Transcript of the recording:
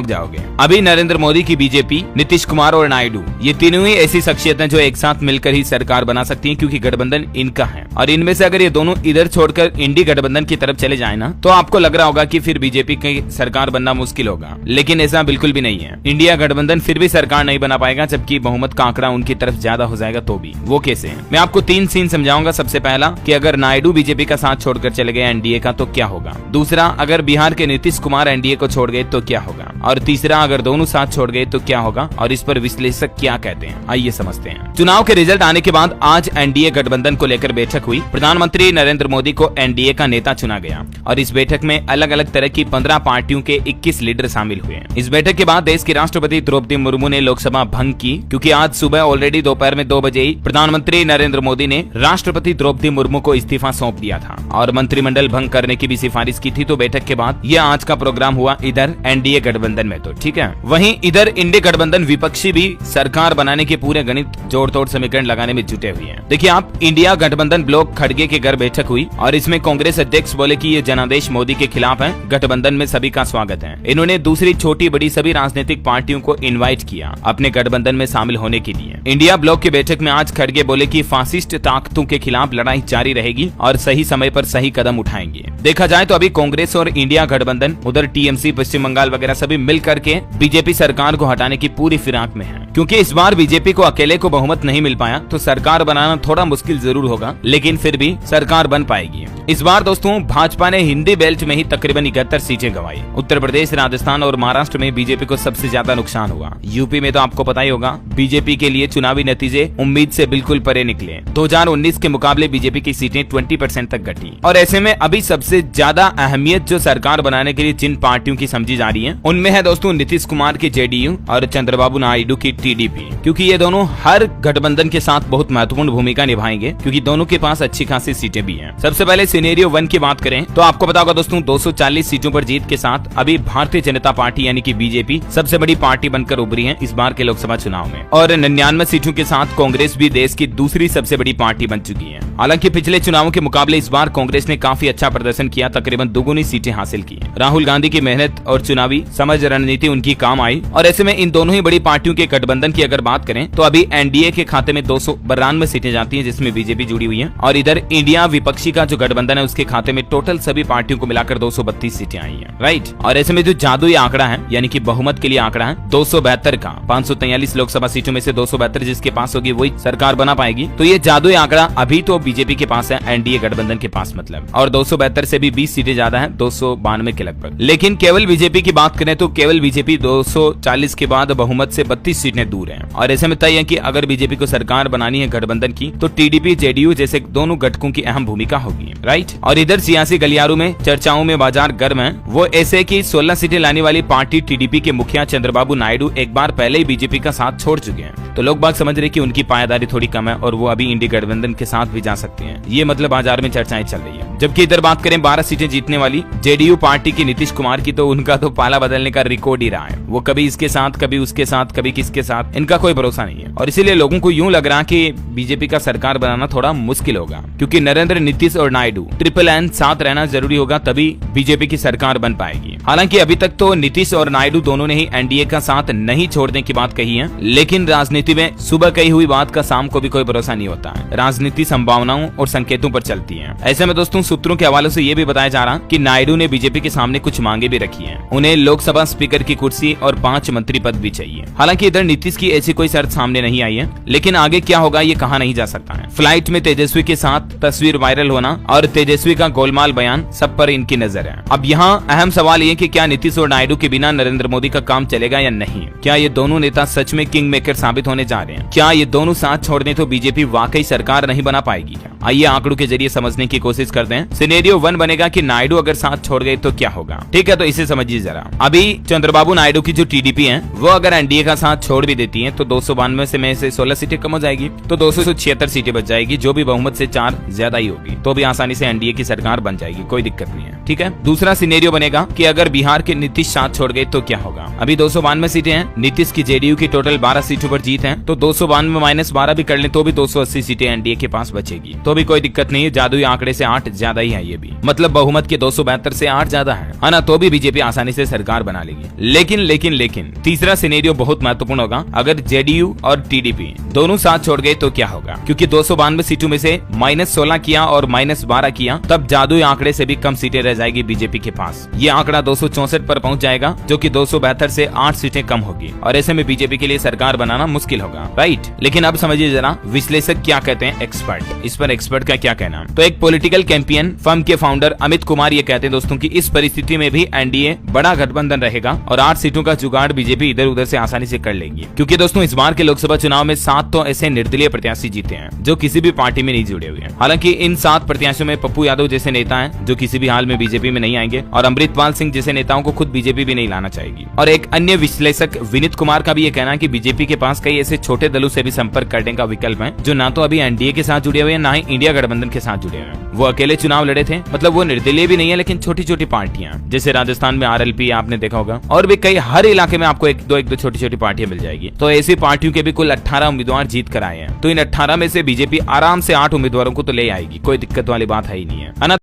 चौंक जाओगे। अभी नरेंद्र मोदी की बीजेपी, नीतीश कुमार और नायडू, ये तीनों ही ऐसी शख्सियतें जो एक साथ मिलकर ही सरकार बना सकती हैं, क्योंकि गठबंधन इनका है। और इनमें से अगर ये दोनों इधर छोड़कर इंडी गठबंधन की तरफ चले जाए ना, तो आपको लग रहा होगा कि फिर बीजेपी की सरकार बनना मुश्किल होगा, लेकिन ऐसा बिल्कुल भी नहीं है। इंडिया गठबंधन फिर भी सरकार नहीं बना पाएगा, जबकि बहुमत का आंकड़ा उनकी तरफ ज्यादा हो जाएगा तो भी। वो कैसे है, मैं आपको 3 सीन समझाऊंगा। सबसे पहला कि अगर नायडू बीजेपी का साथ छोड़कर चले गए एनडीए का तो क्या होगा। दूसरा, अगर बिहार के नीतीश कुमार एनडीए को छोड़ गए तो क्या होगा। और तीसरा, अगर दोनों साथ छोड़ गए तो क्या होगा, और इस पर विश्लेषक क्या कहते हैं, आइए समझते हैं। चुनाव के रिजल्ट आने के बाद आज एनडीए गठबंधन को लेकर बैठक हुई। प्रधानमंत्री नरेंद्र मोदी को एनडीए का नेता चुना गया और इस बैठक में अलग अलग तरह की 15 पार्टियों के 21 लीडर शामिल हुए। इस बैठक के बाद देश की राष्ट्रपति द्रौपदी मुर्मू ने लोकसभा भंग की, क्योंकि आज सुबह ऑलरेडी दोपहर में 2 बजे ही प्रधानमंत्री नरेंद्र मोदी ने राष्ट्रपति द्रौपदी मुर्मू को इस्तीफा सौंप दिया था और मंत्रिमंडल भंग करने की भी सिफारिश की थी। तो बैठक के बाद ये आज का प्रोग्राम हुआ इधर एनडीए गठबंधन में, तो ठीक है। वहीं इधर इंडी गठबंधन विपक्षी भी सरकार बनाने के पूरे गणित जोड़ तोड़ समीकरण लगाने में जुटे हुए हैं। देखिए आप, इंडिया गठबंधन ब्लॉक खड़गे के घर बैठक हुई और इसमें कांग्रेस अध्यक्ष बोले कि ये जनादेश मोदी के खिलाफ है, गठबंधन में सभी का स्वागत है। इन्होंने दूसरी छोटी बड़ी सभी राजनीतिक पार्टियों को इनवाइट किया अपने गठबंधन में शामिल होने के लिए। इंडिया ब्लॉक की बैठक में आज खड़गे बोले कि फासिस्ट ताकतों के खिलाफ लड़ाई जारी रहेगी और सही समय पर सही कदम उठाएंगे। देखा जाए तो अभी कांग्रेस और इंडिया गठबंधन, उधर टीएमसी, पश्चिम बंगाल वगैरह सभी मिल करके बीजेपी सरकार को हटाने की पूरी फिराक में है, क्योंकि इस बार बीजेपी को अकेले को बहुमत नहीं मिल पाया तो सरकार बनाना थोड़ा मुश्किल जरूर होगा, लेकिन फिर भी सरकार बन पाएगी। इस बार दोस्तों भाजपा ने हिंदी बेल्ट में ही तकरीबन 71 सीटें गंवाई। उत्तर प्रदेश, राजस्थान और महाराष्ट्र में बीजेपी को सबसे ज्यादा नुकसान हुआ। यूपी में तो आपको पता ही होगा, बीजेपी के लिए चुनावी नतीजे उम्मीद से बिल्कुल परे निकले। 2019 के मुकाबले बीजेपी की सीटें 20% तक घटी। और ऐसे में अभी सबसे ज्यादा अहमियत जो सरकार बनाने के लिए जिन पार्टियों की समझी जा रही है, उनमें है दोस्तों नीतीश कुमार की जेडीयू और चंद्रबाबू नायडू की टीडीपी, क्योंकि ये दोनों हर गठबंधन के साथ बहुत महत्वपूर्ण भूमिका निभाएंगे, क्योंकि दोनों के पास अच्छी खासी सीटें भी हैं। सबसे पहले सिनेरियो 1 की बात करें तो आपको पता होगा दोस्तों, 240 सीटों पर जीत के साथ अभी भारतीय जनता पार्टी यानी कि बीजेपी सबसे बड़ी पार्टी बनकर उभरी है इस बार के लोकसभा चुनाव में। और 99 सीटों के साथ कांग्रेस भी देश की दूसरी सबसे बड़ी पार्टी बन चुकी है। हालांकि पिछले चुनावों के मुकाबले इस बार कांग्रेस ने काफी अच्छा प्रदर्शन किया, तकरीबन दुगुनी सीटें हासिल की। राहुल गांधी की मेहनत और चुनावी समझ रणनीति उनकी काम आई। और ऐसे में इन दोनों ही बड़ी पार्टियों के गठबंधन की अगर बात करें तो अभी एनडीए के खाते में 292 सीटें जाती हैं, जिसमें बीजेपी जुड़ी हुई है। और इधर इंडिया विपक्षी का जो गठबंधन है उसके खाते में टोटल सभी पार्टियों को मिलाकर 232 सीटें आई हैं, राइट। और ऐसे में जो जादुई आंकड़ा है, यानी कि बहुमत के लिए आंकड़ा है 272 का, 543 लोकसभा सीटों में से 272 जिसके पास होगी वही सरकार बना पाएगी। तो ये जादुई आंकड़ा अभी तो बीजेपी के पास है, एनडीए गठबंधन के पास मतलब। और 272 से भी 20 सीटें ज्यादा है, 292 के लगभग। लेकिन केवल बीजेपी की बात करें तो केवल बीजेपी 240 के बाद बहुमत से 32 सीटें दूर है। और ऐसे में तय है कि अगर बीजेपी को सरकार बनानी है गठबंधन की, तो टीडीपी, जेडीयू जैसे दोनों घटकों की अहम भूमिका होगी, राइट। और इधर सियासी गलियारों में चर्चाओं में बाजार गर्म है। वो ऐसे कि 16 सीटें लाने वाली पार्टी टीडीपी के मुखिया चंद्रबाबू नायडू एक बार पहले ही बीजेपी का साथ छोड़ चुके हैं, तो लोग बाग समझ रहे कि उनकी पायादारी थोड़ी कम है और वो अभी इंडी गठबंधन के साथ भी जा सकते हैं। ये मतलब बाजार में चर्चाएं चल रही है। जबकि इधर बात करें 12 सीटें जीतने वाली जेडीयू पार्टी की नीतीश कुमार की, तो उनका तो पाला बदलने का रिकॉर्ड ही रहा है। वो कभी इसके साथ, कभी उसके साथ, कभी किसके साथ, इनका कोई भरोसा नहीं है। और इसीलिए लोगों को यूं लग रहा कि बीजेपी का सरकार बनाना थोड़ा मुश्किल होगा, क्योंकि नरेंद्र, नीतीश और नायडू ट्रिपल एन साथ रहना जरूरी होगा, तभी बीजेपी की सरकार बन पाएगी। हालांकि अभी तक तो नीतीश और नायडू दोनों ने ही एनडीए का साथ नहीं छोड़ने की बात कही है, लेकिन राजनीति में सुबह कही हुई बात का शाम को भी कोई भरोसा नहीं होता है। राजनीति संभावनाओं और संकेतों पर चलती है। ऐसे में दोस्तों सूत्रों के हवाले से ये भी बताया जा रहा कि नायडू ने बीजेपी के सामने कुछ मांगे भी रखी है। उन्हें लोकसभा स्पीकर की कुर्सी और 5 मंत्री पद भी चाहिए। हालांकि इधर नीतीश की ऐसी कोई शर्त सामने नहीं आई है, लेकिन आगे क्या होगा ये कहा नहीं जा सकता है। फ्लाइट में तेजस्वी के साथ तस्वीर वायरल होना और तेजस्वी का गोलमाल बयान, सब पर इनकी नजर है। अब यहाँ अहम सवाल ये कि क्या नीतीश और नायडू के बिना नरेंद्र मोदी का काम चलेगा या नहीं। क्या ये दोनों नेता सच में किंग मेकर साबित होने जा रहे हैं। क्या ये दोनों साथ छोड़ दें तो बीजेपी वाकई सरकार नहीं बना पाएगी क्या। आइए आंकड़ों के जरिए समझने की कोशिश करते हैं। सिनेरियो 1 बनेगा कि नायडू अगर साथ छोड़ गए तो क्या होगा। ठीक है, तो इसे समझिए जरा। अभी चंद्रबाबू नायडू की जो टीडीपी है वो अगर एनडीए का साथ छोड़ भी देती है तो 292 में से 16 सीटें कम हो जाएगी, तो 276 सीटें बच जाएगी, जो भी बहुमत से 4 ज्यादा ही होगी, तो भी आसानी से एनडीए की सरकार बन जाएगी, कोई दिक्कत नहीं है। ठीक है, दूसरा सिनेरियो बनेगा कि अगर बिहार के नीतीश साथ छोड़ गए तो क्या होगा। अभी 292 सीटें हैं, नीतीश की जेडीयू की टोटल 12 सीटों पर जीत है, तो 292 - 12 भी कर ले तो भी 280 सीटें एनडीए के पास बचेगी। लेगी तो भी कोई दिक्कत नहीं है। जादुई आंकड़े से 8 ज्यादा ही है, ये भी मतलब बहुमत के 272 से 8 ज्यादा है ना, तो भी बीजेपी आसानी से सरकार बना लेगी। लेकिन तीसरा सिनेरियो बहुत महत्वपूर्ण होगा। अगर जेडीयू और टीडीपी दोनों साथ छोड़ गए तो क्या होगा, क्योंकि 292 सीटों में से -16 किया और -12 किया, तब जादुई आंकड़े से भी कम सीटें रह जाएगी बीजेपी के पास। ये आंकड़ा 264 पर पहुंच जाएगा, जो कि 272 से 8 सीटें कम होगी और ऐसे में बीजेपी के लिए सरकार बनाना मुश्किल होगा, राइट। लेकिन अब समझिए जरा विश्लेषक क्या कहते हैं, एक्सपर्ट। इस पर एक्सपर्ट का क्या कहना। तो एक पॉलिटिकल कैंपियन फर्म के फाउंडर अमित कुमार ये कहते हैं दोस्तों की इस परिस्थिति में भी एनडीए बड़ा गठबंधन रहेगा और 8 सीटों का जुगाड़ बीजेपी इधर उधर से आसानी से कर लेगी, क्योंकि दोस्तों इस बार के लोकसभा चुनाव में 7 तो ऐसे निर्दलीय प्रत्याशी जीते हैं जो किसी भी पार्टी में नहीं जुड़े हुए हैं। हालांकि इन 7 प्रत्याशियों में पप्पू यादव जैसे नेता हैं जो किसी भी हाल में बीजेपी में नहीं आएंगे, और अमृतपाल सिंह जैसे नेताओं को खुद बीजेपी भी नहीं लाना चाहेगी। और एक अन्य विश्लेषक विनीत कुमार का भी ये कहना है कि बीजेपी के पास कई ऐसे छोटे दलों से भी संपर्क करने का विकल्प है जो ना तो अभी एनडीए के साथ जुड़े हुए हैं, ना ही इंडिया गठबंधन के साथ जुड़े हुए हैं। वो अकेले चुनाव लड़े थे, मतलब वो निर्दलीय भी नहीं है, लेकिन छोटी छोटी पार्टियां, जैसे राजस्थान में आरएलपी आपने देखा होगा, और भी कई हर इलाके में आपको एक दो छोटी छोटी पार्टियां मिल जाएगी। तो ऐसी पार्टियों के भी कुल 18 उम्मीदवार जीत कर आए हैं। तो इन 18 में से बीजेपी आराम से 8 उम्मीदवारों को तो ले आएगी, कोई दिक्कत वाली बात है ही नहीं है ना।